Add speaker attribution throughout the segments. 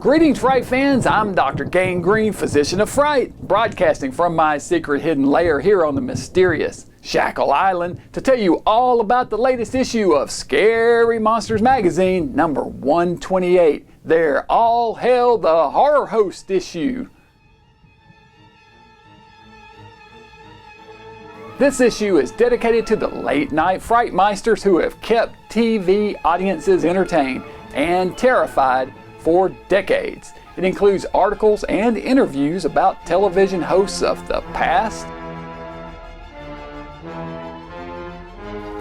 Speaker 1: Greetings, Fright fans. I'm Dr. Gangrene, physician of Fright, broadcasting from my secret hidden lair here on the mysterious Shackle Island to tell you all about the latest issue of Scary Monsters magazine, number 128. Their All Hail the Horror Host issue. This issue is dedicated to the late-night Frightmeisters who have kept TV audiences entertained and terrified for decades. It includes articles and interviews about television hosts of the past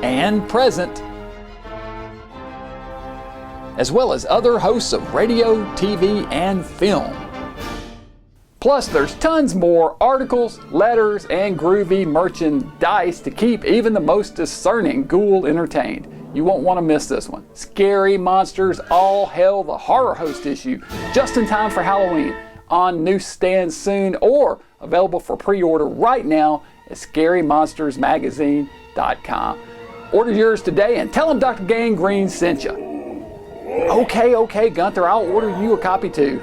Speaker 1: and present, as well as other hosts of radio, TV, and film. Plus, there's tons more articles, letters, and groovy merchandise to keep even the most discerning ghoul entertained. You won't want to miss this one. Scary Monsters All Hail the Horror Host issue, just in time for Halloween, on newsstands soon or available for pre-order right now at scarymonstersmagazine.com. Order yours today and tell them Dr. Gangrene sent you. Okay, Gunther, I'll order you a copy too.